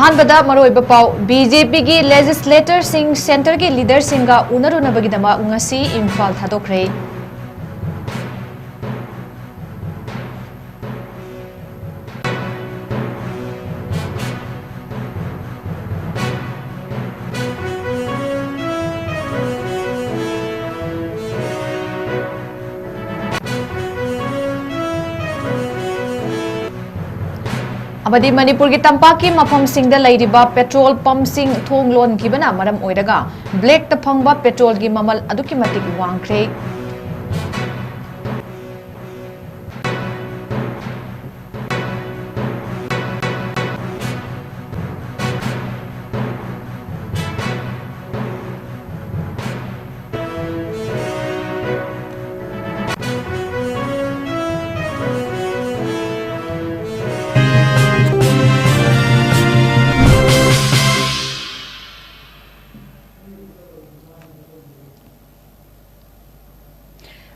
अहानबदा मरोइब पाउ बीजेपी की legislator Singh centre की लीडर सिंगा उनरुनबगिदमा ngasi इम्फाल थादोखरे। अमदी मणिपुर की तंपाक की मफम सिंगदा लैरिबा पेट्रोल पंप सिंग थोंग लोन गिबना मरम ओइरगा ब्लैक ता फंगबा पेट्रोल की ममल अदुकी मतिक वांगख्रे।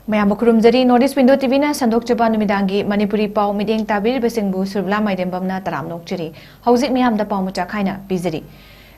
मयाम खुरुमजरी नॉर्थ विंडो टीवी ना संदोकचबा नुमिदांगी मणिपुरी पाउ मिदेंग ताबिरबसिंगबु सुरबला माइदेंबमना तराम नोकचरी हौजिक मयामदा पाउ मुचा खाइना पिजरी।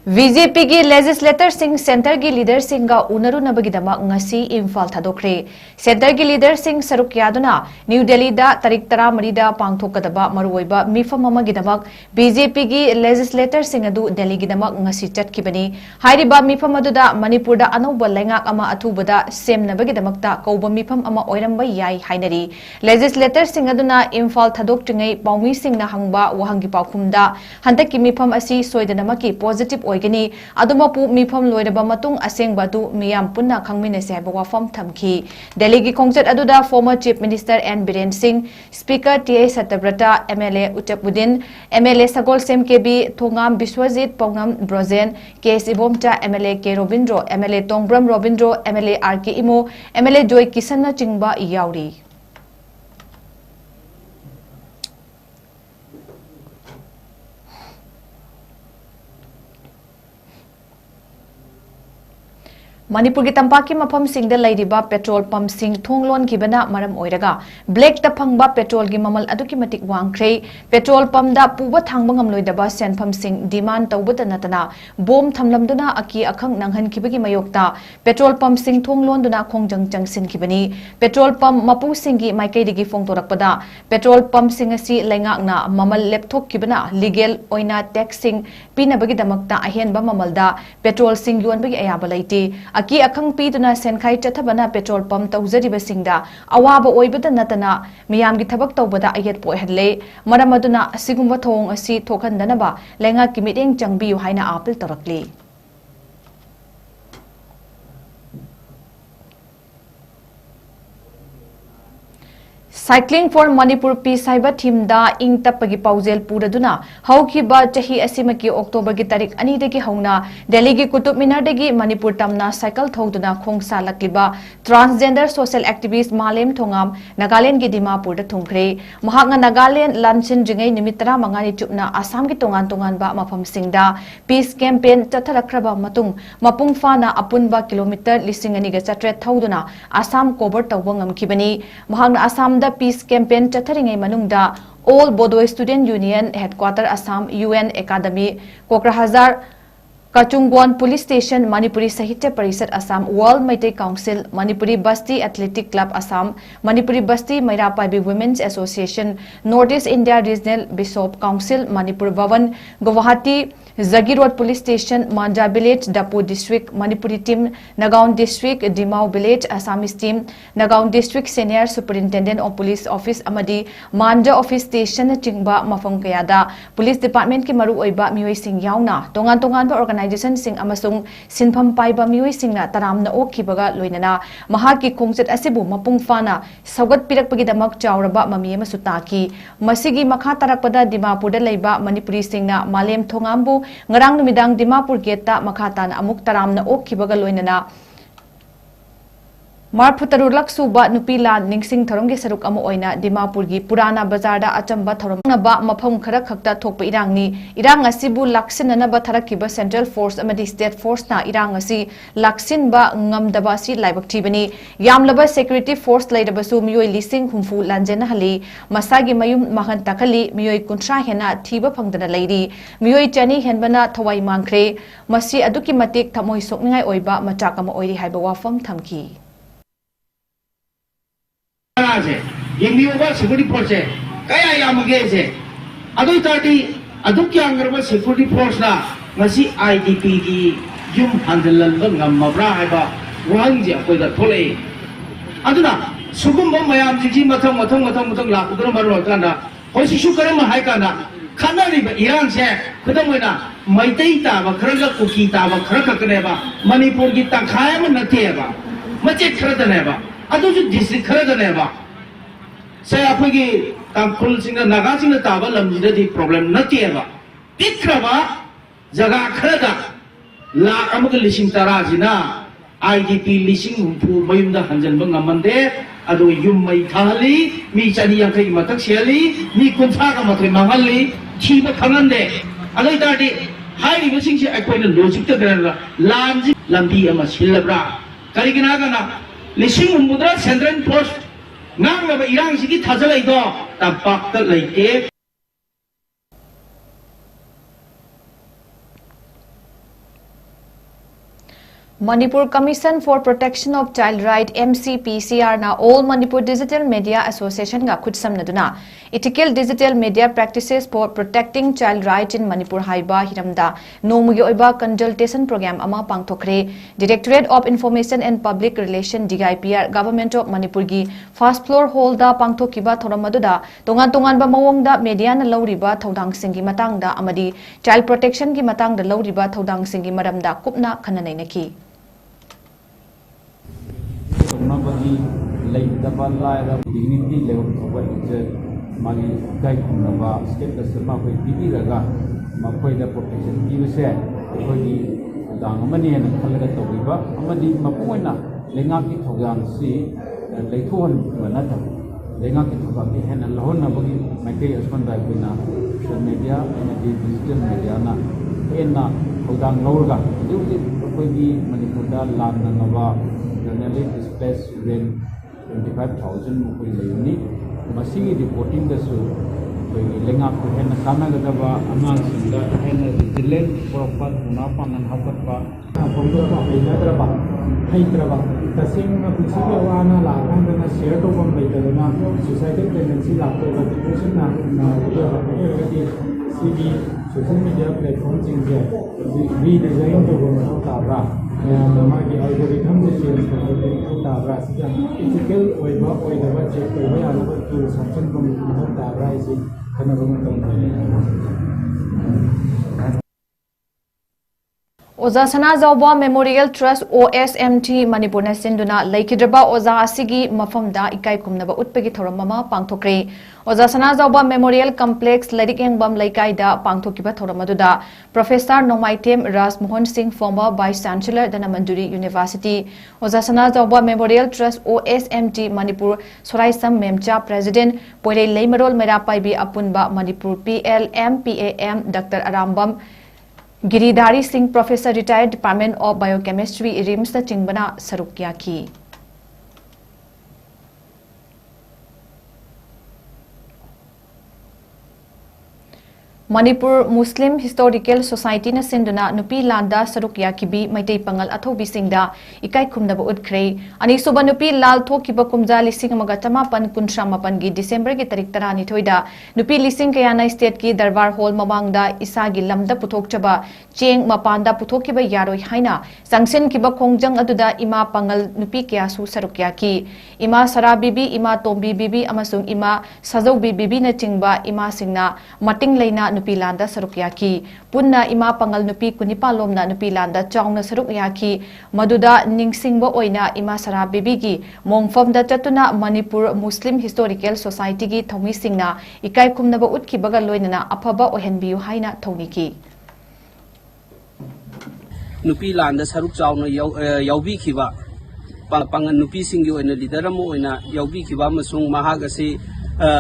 बीजेपी की लेजिस्लेटर सिंह सेंटर की लीडर सिंगा उनरुनबगिदमा ngasi इम्फाल थादोखरे। सेंटर की लीडर सिंह सरुक यादुना न्यू दिल्ली दा तारीख 13 दा पांगथोकदबा मरुओइबा मिफम अमगिदमक बीजेपी की लेजिस्लेटर सिंह अदु दिल्ली गिदमक ngasi चटखिबनी। हाइरिबा मिफम अदुदा मणिपुर दा अनौब लैंगाक अमा अथुबदा सेमनबगिदमकता कौब मिफम अमा ओइरंबा याई हाइनरी। लेजिस्लेटर सिंह अदुना इम्फाल थादोक्ट्रिङै पाउमी सिंहना हंगबा वहंगी पाउखुमदा हंतकी मिफम असी सोइदनमकी पॉजिटिव ओइगनी अदुमपु मिफम लोइरबा मतुंग असेंगबादु मियाम पुन्ना खंगमिनसे हाइबा वाफम थमखी। दिल्ली की खोंगचट अदुदा former chief minister N Biren Singh, speaker T A Satyabrata, MLA Uchakbuddin, MLA Sagolsem K B, Thongam Biswajit Pounam Brojen, K S Ibomcha, MLA K Robindro, MLA Tongbram Robindro, MLA R K Imo, MLA Joy Kishan चिंगबा याउरी। मणिपुर की तंपाक की मफम सिंगदा लैरिबा पेट्रोल पंप सिंग थोंगलोन गिबना मरम ओइरगा ब्लैक ता फंगबा पेट्रोल की ममल अदुकी मतिक वांगख्रे। पेट्रोल पंप दा पुबा थांगबा ngamloidaba सेनफम सिंग डिमांड तौबदा नतना बोम थमलमदुना अकी अखंग नंगहनखिबगी मयोक्ता पेट्रोल पंप सिंग थोंगलोनदुना खोंजंग चंगसिनखिबनी। पेट्रोल पंप मपु सिंगी माइकैदगी फोंगतोरकपदा पेट्रोल पंप सिंग असि लैंगाकना ममल लेपथोकखिबना लीगल ओइना टैक्स सिंग पिनबगीदमकता अहेनबा ममलदा पेट्रोल सिंग योनबगी अयाबा लैते। अकी अखंग पीदुना सेनखाई चथबना पेट्रोल पंप तौजरिबसिंगदा अवाब ओइबदा नतना मियामगी थबक तौबदा अयत पोहले। मरम अदुना असिगुंबा थोंग असि थोखनदनबा लैंगा की मिटेंग चंगबियु हाइना अपील तौरकली। साइक्लिंग फॉर मणिपुर पीस हाइबा थीमदा इंग तप्पगी पाउजेल पुरदुना हौखिबा चही असिमकी अक्टोबर की तारीख 2 दगी हौना दिल्ली की कुतुब मीनार दगी मणिपुर तमना साइकिल थौदुना खोंगसा लक्लिबा transgender social activist Malem Thongam Nagaland की दिमापुर दा थुंखरे। महांगा नागालैंड लांचिन जिंगै निमित 15 चुपना आसाम की तोंगान तोंगानबा मफम सिंगदा पीस कैंपेन चथरखरबा मतुंग मपुंग फाना अपुनबा किलोमीटर 2,700 थौदुना आसाम कोवर तौबा ngamkhibani। महांगा आसाम दा पीस कैंपेन चथरिंगै मनुंगदा all Bodo student union headquarter Assam UN academy Kokrajhar कचुंगवान police station Manipuri Sahitya Parishad Assam world Meitei council Manipuri Basti athletic club Assam Manipuri Basti Mairapaibi women's association north east India regional bishop council Manipur Bhavan Guwahati Jagiroad police station Manja village डपू district Manipuri team Nagaon district Dimau village Assamese team Nagaon district senior superintendent of police office अमदी Manja office station चिंगबा मफम कयादा police department की मरु ओइबा मियोई सिंग याउना तोंगान तोंगान organisation सिंग अमसुंग सिनफम पाइबा मियोई सिंगना तरामना ओखिबगा लोइनना महाकी खोंगचट असिबु मपुंग फाना Saugata पिरकपगिदमक चाउरबा mummy अमसु ताकी मसिगी मखा तरकपदा दिमापुरदा लैबा Manipuri सिंगना मालेम थोंगामबु ngarang numidang dimapur geta makha tana amuk taramna okkhibaga loinana Marputaru suba nupila ningsing thoronggi saruk ama oina Dimapurgi Purana Bazarda achamba thorongba mafam khara khakta thokpa irangni irang asibu laksinanaba tharakiba Central Force amadi State Force na irang asi laksinba ngamdaba si laibak thibani yamlaba security force laidabasu miyoi lising humfu lanjena hali masagi mayum mahan takali miyoi kuntra hena thiba phangdana lairi miyoi chani henbana thawai mangkhre masi aduki matik thamoi sokningai oiba machak ama oiri haiba wafam thamki yang diubah security force kaya yang mengese adu tadi adu yang ngerba security force lah masih IDP ki jum handalan bengam mabra haiba wang je apa dah boleh adu na sugum bom mayam jiji matang lah udara maru kanda hosi syukaram hai kanda kana ni Iran se kedam wena maitai ta ba kharaga kuki ta ba kharaga kene ba Manipur ki tangkhaya man nathi ba macet kharaga ne ba adu ju district kharaga ne ba saya apa ki tangkul singa naga singa taba lamjida di problem nathi ba tikraba jaga kharaga la amag lising tara jina IDP lising humpu mayumda hanjan bang amande adu yum mai thali mi chani yang kai matak siali mi kunsa ka matai mangali thiba khangande adu tadi hai ni sing si akoina logic ta gara lamji lambi ama silabra kari gina kana lising humudra Central Post ngang ba irang sigi thajala ido tapak ta laike Manipur Commission for Protection of Child Right MCPCR na All Manipur Digital Media Association ga khutsamna duna Ethical Digital Media Practices for Protecting Child Right in Manipur haiba hiramda nomugi oiba consultation program ama pangthokre Directorate of Information and Public Relations DIPR Government of Manipur gi first floor hall da pangthokiba thoramaduda tongan ba mawongda media na lawriba thodang singi matangda amadi child protection gi matangda lawriba thodang singi maramda kupna khananai naki Nobody like the Bala dignity level of what is Mali Kai Kunava, State the Sama with Bibiraga, Mapoy the protection give said, for the Dangamani and Kalaga Tobiba, Amadi Mapuena, Lengaki Togan C, and Latuan Manata, Lengaki Togaki and Alhona Bagi, Maki Asmanda Pina, social media and digital mediana, Ena, Togan Lorga, Duty, Poggi, Manipuda, Lana Nova. Generally displaced within 25,000 mukui layuni masigi reporting da su koi lenga ko hena kana ga ba amang singa hena resilient proper na panan hapat ba apolo ba ina tra ba hai tra ba tasing na pusiga wana la kan na share to bam bai da na society tendency la to ba depression na to ba ga di cd social media platform jinge redesign to ba ta ba Magi algorithm the change the rise ethical or the budget to sanction from the rise Oza Sana Zawba Memorial Trust OSMT Manipur na sinduna laikidraba Oza asigi mafamda ikai kumnaba utpegi thoramama pangthokre Oza Sana Zawba Memorial Complex Ladik Engbam Laikai da pangthokiba thoramaduda Professor Nomaitem Ras Mohan Singh former Vice Chancellor Dhanamanduri University Oza Sana Zawba Memorial Trust OSMT Manipur Soraisam Memcha President Poire Leimarol Merapaibi Apunba Manipur PLM PAM Dr. Arambam Giridhari Singh Professor Retired Department of Biochemistry RIMS na Chingbana Sarukya ki Manipur Muslim Historical Society na sinduna nupi landa sarukya kibi maitei pangal athobi singda ikai khumnaba utkhre ani suba nupi lal thokiba kumja lising amaga chamapan kunsha mapan gi December gi tarik tarani thoida nupi lising kayana state ki darbar hall mamangda isa gi lamda puthokchaba cheng mapanda puthokiba yaroi haina sanction kiba khongjang aduda ima pangal nupi kya su sarukya ki ima sara bibi ima tombi bibi amasung ima sajau bibi na chingba ima singna mating leina nupi landa sarukya ki punna ima pangal nupi kunipa lomna nupi landa chawna sarukya ki maduda ningsingba oina ima sara bibi gi mongfamda chatuna Manipur Muslim Historical Society gi thomi singna ikai khumnaba utki baga loinana afaba ohenbiu haina thoni ki nupi landa saruk chawna yaubi khiba pangan nupi singi oina leader amo oina yaubi kiba masung mahagasi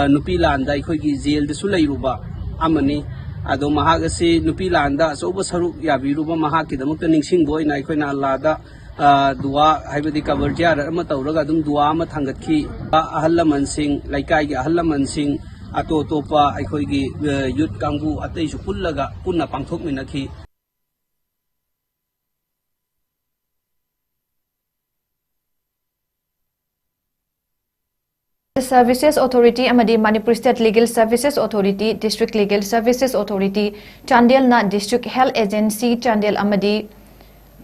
nupi landa ikhoigi jail de sulai ruba amani ado mahagasi nupi landa soba saru yabiruba mahaki damukta ningsing boina ikhoina allada dua haibadi kabarja ama tawraga adum dua ama thangatki ahallaman sing laikai gi ahallaman sing ato topa ikhoigi youth kangbu atei su pullaga punna pangthok minakhi Services Authority amadi Manipur State Legal Services Authority, District Legal Services Authority, Chandel na District Health Agency Chandel amadi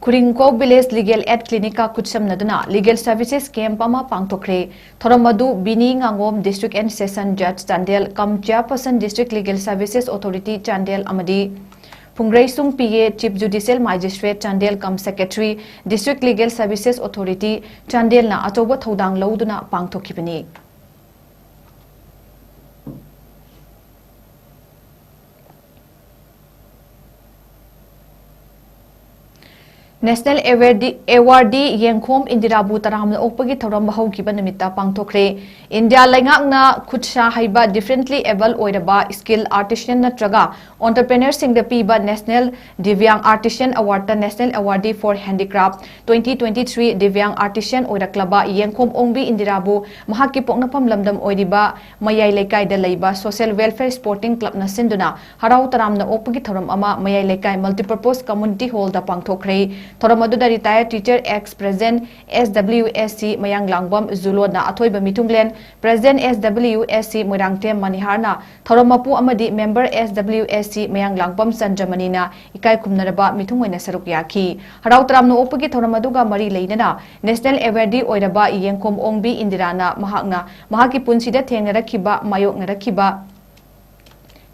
𝐋𝐢𝐯𝐞 Village Legal Aid Clinic ka kutsamnaduna Legal Services Camp ama pangtokre thoramadu Bini Ngangom District and Session Judge Chandel kam Chairperson District Legal Services Authority Chandel amadi Phungreisung PA Chief Judicial Magistrate Chandel kam Secretary District Legal Services Authority Chandel na achoba thodang lauduna pangthokibani National Awardee 𝐁𝐫𝐲𝐚 𝐁𝐫𝐲𝐵 taramna okpagi thoram bahaukiba namita pangthokre India laingakna 𝐋𝐢𝐯𝐞 differently able oiraba skill artisan natraga entrepreneur sing the piba National Divyang Artisan Award ta National Awardee for Handicraft 2023 Divyang Artisan oiraklaba 𝐁𝐁 𝐁𝐫𝐲𝐵 mahaki poknapam lamdam oiriba mayai lekai da leiba Social Welfare Sporting Club na sinduna harau taramna okpagi thoram ama mayai lekai multipurpose community hall da pangthokre Thoramadu retired teacher ex-president SWSC Mayang Langbam Zulona Athoiba Mitunglen President SWSC Moirangtem Maniharna Thoramapu amadi member SWSC Mayang Langbam Sanjamanina Ikai Kumnaraba Mitungwena Saruk Yaki Harau Tramno Opagi Thoramaduga Mari Leinana National Awardee Oiraba 𝐁𝐁 Indirana Mahakna Mahaki Punsida Thengnarakiba Mayok Narakiba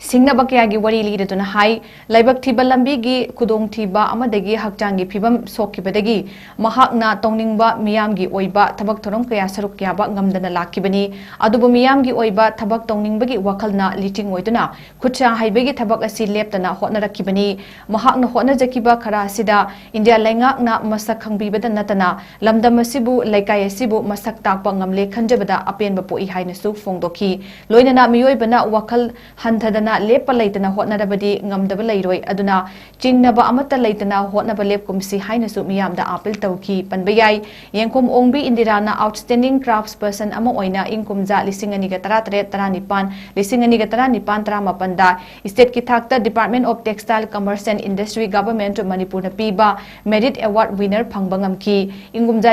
Singna Bakyagi wari liduna hai laibak thiba lambi gi kudong thiba amadagi hakchangi phibam sokibadagi mahakna tongningba miyamgi oiba thabak thorom kaya saruk yaba ngamdana lakibani adubu miyamgi oiba thabak tongningbagi wakalna liting oiduna 𝐶𝐢𝐯 haibagi thabak asi leptana hotnarakibani mahakna hotnajakiba khara asida India laingakna masak khangbibada natana lamdam asibu laikai asibu masak takpa ngamle khanjabada apenba poi hainasu fongdoki loinana miyoibana wakal hanthadana lepa leitana hotnarabadi ngamdaba leiroi aduna chingnaba amata leitana hotnaba lepkumsi hainasu miyamda apil tawki panbayai 𝐁𝐁 Indirana outstanding craftsperson ama oina ingkumja 2013-19 da state ki thakta Department of Textile Commerce and Industry Government of Manipur na piba merit award winner phangbangamki ingkumja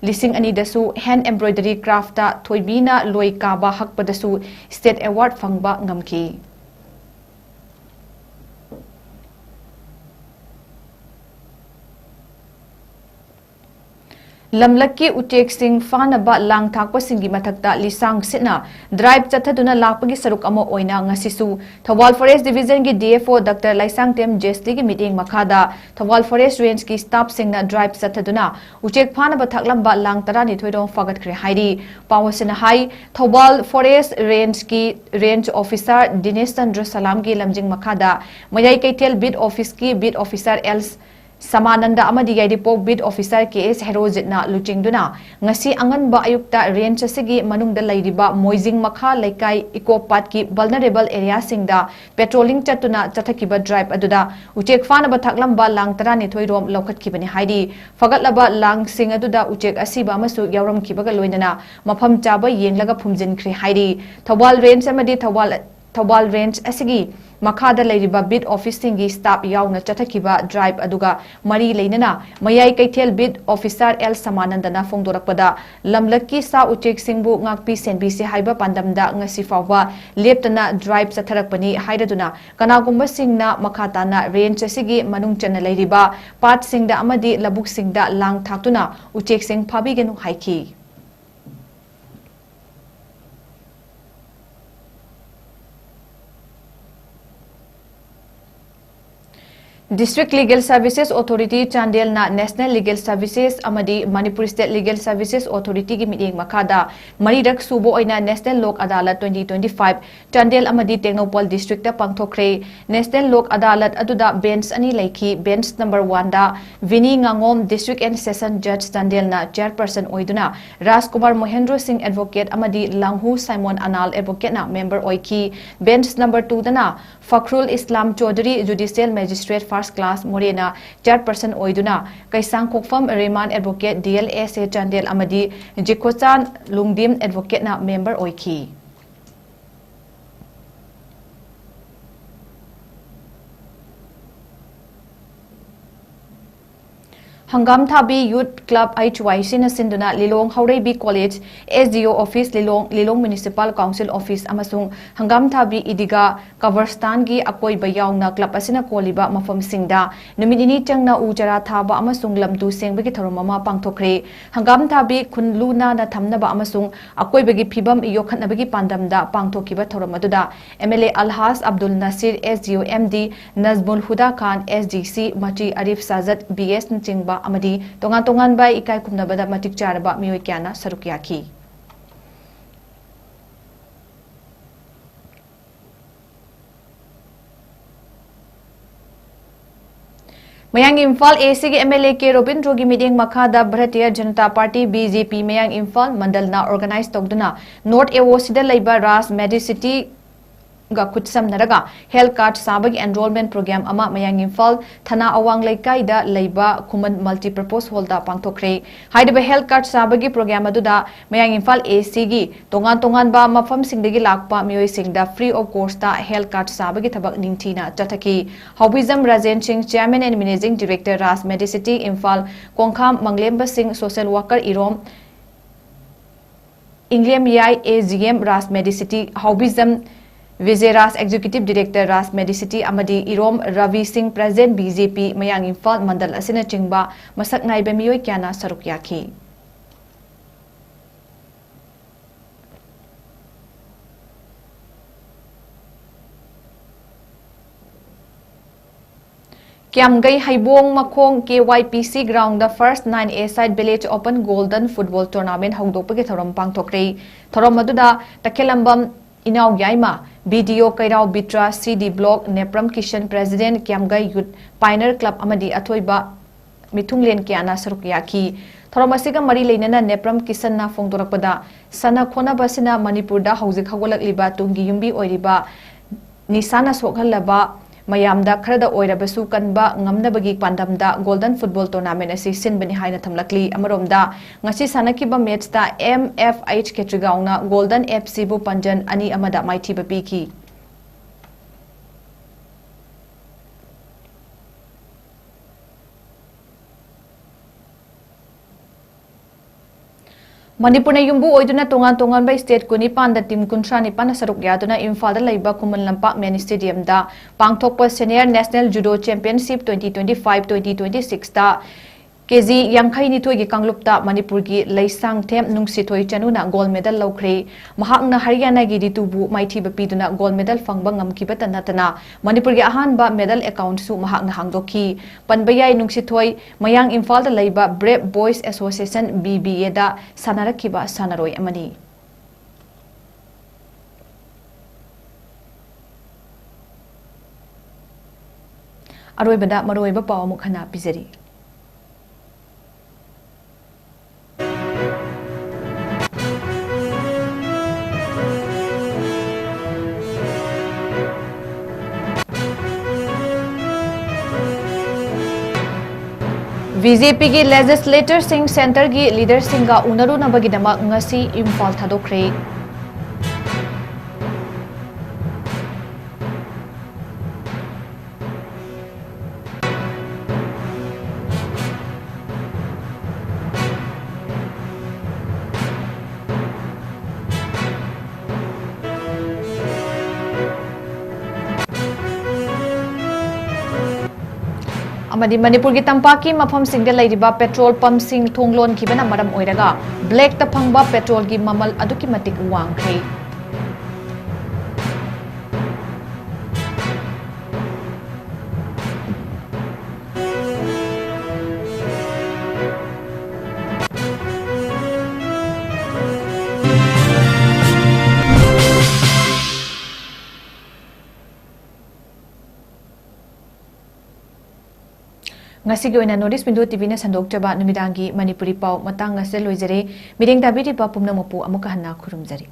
2008 dasu hand embroidery craft ta thoibina loi kaba hakpadasu state award phangba ngamki lamlaki utek sing fanaba lang thakpa singi mathakta lisang sitna drive chathaduna lakpagi saruk amo oina ngasisu Thawal Forest Division gi DFO Dr. Laisangtem Jesli gi meeting makhada Thawal Forest Range ki staff singna drive chathaduna utek fanaba thaklamba lang tarani thoidong fagat khre hairi pawasina hai Thawal Forest Range ki range officer Dinesh Chandra Salam gi lamjing makhada mayai kaitel bid office ki bid officer else Samananda amadi yaidipok bid officer KS Herojitna luchingduna ngasi anganba ayukta range asigi manungda lairiba moizing makha laikai ecopat ki vulnerable area singda patrolling chatuna chathakiba drive aduda uchek fanaba thaklamba lang tarani thoirom lokhatkibani haidi fagatlaba lang sing aduda uchek asiba amasu yawram kibaga loinana mafam chaba yenglaga phumjinkhri haidi Thawal range amadi Thawal range asigi makhada leiriba bid office singi staff yauna chathakiba drive aduga mari leinana mayai kaithel bid officer L Samanandana fongdorakpada lamlaki sa uchek singbu ngakpi senbi se haiba pandamda ngasi fawwa leptana drive chatharakpani hairaduna kanagumba singna makhatana range asigi manung chana leiriba pat singda amadi labuk singda lang thaktuna uchek sing phabigenu haiki District Legal Services Authority Chandel na National Legal Services amadi Manipur State Legal Services Authority gi miting makada maridak subo oina National Lok Adalat 2025 Chandel amadi Technopol District ta pangthokre National Lok Adalat aduda bench ani laiki bench number 1 da Vini Ngangom District and Session Judge Chandel na chairperson oiduna Rajkumar Mohendra Singh Advocate amadi Langhu Simon Anal Advocate na member oiki bench number 2 dana Fakhrul Islam Chaudhary Judicial Magistrate First Class Morena chairperson oiduna Kaisang Kokfam Rehman Advocate DLSA Chandel amadi 𝐶𝐿𝐸 Lungdim Advocate na member oiki Hangam Thabi Youth Club 𝐻𝐲𝐸 na sinduna Lilong Haureibi College SDO Office Lilong Municipal Council Office amasung Hangam Thabi Idiga Coverstan gi akoi bayaungna club asina koliba mafam singda numidini changna ujara thaba amasung lamtu sengbagi tharomama pangthokre Hangam Thabi khunluna na thamnaba amasung akoi bagi phibam yokhatnabagi pandamda pangthokiba thoromaduda MLA Alhas Abdul Nasir SDO MD Nazmul Huda Khan SDC Machi Arif Sajat BS Nchingba amadi tongan bai ikai kumnabada matik charaba mioi kyana saruk yaki Mayang Imphal AC gi MLA K Robindro gi meeting makhada Bharatiya Janata Party BJP Mayang Imphal mandal na organize togduna North Ewo-sida leiba Ras Medicity ga kutsam naraga health card sabagi enrollment program ama Mayang Imphal thana awang laikai da leiba Khuman multipurpose hall da pangthokre haidiba health card sabagi program aduda Mayang Imphal AC gi tongan ba mafam singdagi lakpa mioi singda free of cost da health card sabagi thabak ningthina chathaki Hobism Rajen Singh Chairman and Managing Director Ras Medicity Imphal Kongkham Manglemba Singh Social Worker Irom Inglem Yai AGM Ras Medicity Hobism Vizeras Executive Director Ras Medicity amadi Irom Ravi Singh President BJP Mayang Imphal Mandal asina chingba masak naiba miyoi kyana saruk yaki 𝐶𝐢𝐲𝐸 Makhong KYPC Ground the first 9A side Village Open Golden Football Tournament hongdokpagi thorom pangthokre thorom aduda Takhelambam Inau Yaima BDO Kairao Bitra CD Block Nepram Kishan President 𝐶𝐢𝐲𝐸 Youth Pioneer Club amadi athoiba mithunglen kyana saruk yaki thoromasiga mari leinana Nepram Kishan na fongdorakpada sana khona basina Manipur da hojik hawalakliba tungi yumbi oiriba nisana sokhalaba mayamda kharada oirabasu kanba ngamnabagi pandamda Golden Football Tournament asi sinbani haina thamlakli amaromda ngasi sanakiba match ta MFH 𝐶𝐢𝐲𝐸 Golden FC bu panjan ani amada maithiba piki Manipur na yumbu oiduna tongan ba state kuni panda team kuntra ni pana saruk yaduna Imphal da leiba Khuman Lampak Main Stadium da pangthokpa Senior National Judo Championship 2025-2026 da KG Yangkhai Nithoi gi kanglupta Manipur gi Leisang Them Nungsithoi Chanuna gold medal laukre mahakna Haryana gi Ritubu maithiba piduna gold medal fangba ngamkiba tanatana Manipur gi ahanba medal account su mahakna hangdokhi panbayai Nungsithoi Mayang Imphal da leiba Brave Boys Association BBA da sanarakiba sanaroi amani aroibada maroiba paw mukhana pizari BJP gi Legislator Singh Center gi leader singa unaru nabagidama ngasi Imphal thadokre amadi Manipur gi tampaki mafam singda leiriba petrol pump sing thonglon khibana maram oiraga black ta phangba petrol gi mamal aduki matik wangkhre ngasi gi oina notice window tv na sandok jaba numidangi manipuri pau matang ngase loijare mireng dabiri ba pumna mopu amuka hanna khurumjari